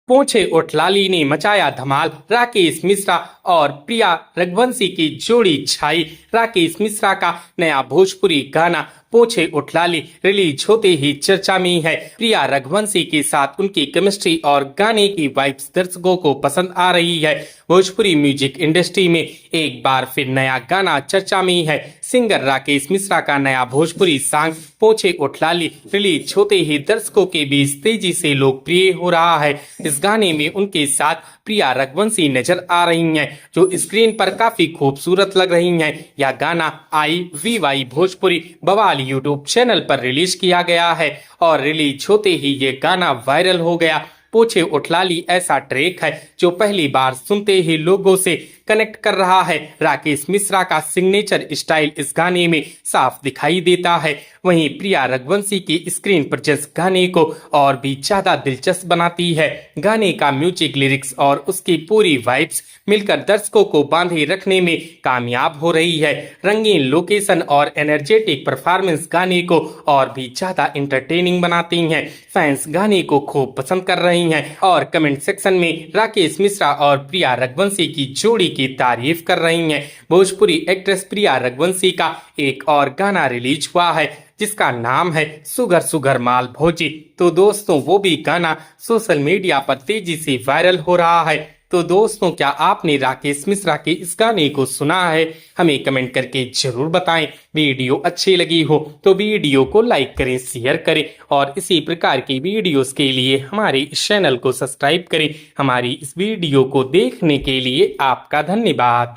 पोंछे उठलाली ने मचाया धमाल। राकेश मिश्रा और प्रिया रघुवंशी की जोड़ी छाई। राकेश मिश्रा का नया भोजपुरी गाना पोंछे उठलाली रिलीज होते ही चर्चा में है। प्रिया रघुवंशी के साथ उनकी केमिस्ट्री और गाने की वाइब्स दर्शकों को पसंद आ रही है। भोजपुरी म्यूजिक इंडस्ट्री में एक बार फिर नया गाना चर्चा में है। सिंगर राकेश मिश्रा का नया भोजपुरी सॉन्ग पोंछे उठलाली रिलीज होते ही दर्शकों के बीच तेजी से लोकप्रिय हो रहा है। इस गाने में उनके साथ प्रिया रघुवंशी नजर आ रही हैं, जो स्क्रीन पर काफी खूबसूरत लग रही हैं। यह गाना IVY भोजपुरी बवाल यूट्यूब चैनल पर रिलीज किया गया है और रिलीज होते ही ये गाना वायरल हो गया। पोंछे उठलाली ऐसा ट्रैक है जो पहली बार सुनते ही लोगों से कनेक्ट कर रहा है। राकेश मिश्रा का सिग्नेचर स्टाइल इस गाने में साफ दिखाई देता है। वहीं प्रिया रघुवंशी की स्क्रीन प्रेजेंस गाने को और भी ज्यादा दिलचस्प बनाती है। गाने का म्यूजिक, लिरिक्स और उसकी पूरी वाइब्स मिलकर दर्शकों को बांधे रखने में कामयाब हो रही है। रंगीन लोकेशन और एनर्जेटिक परफॉर्मेंस गाने को और भी ज्यादा इंटरटेनिंग बनाती हैं। फैंस गाने को खूब पसंद कर रहे हैं और कमेंट सेक्शन में राकेश मिश्रा और प्रिया रघुवंशी की जोड़ी की तारीफ कर रही हैं। भोजपुरी एक्ट्रेस प्रिया रघुवंशी का एक और गाना रिलीज हुआ है जिसका नाम है सुगर सुगर माल भौजी। तो दोस्तों, वो भी गाना सोशल मीडिया पर तेजी से वायरल हो रहा है। तो दोस्तों, क्या आपने राकेश मिश्रा के इस गाने को सुना है? हमें कमेंट करके जरूर बताएं। वीडियो अच्छी लगी हो तो वीडियो को लाइक करें, शेयर करें और इसी प्रकार की वीडियोस के लिए हमारे इस चैनल को सब्सक्राइब करें। हमारी इस वीडियो को देखने के लिए आपका धन्यवाद।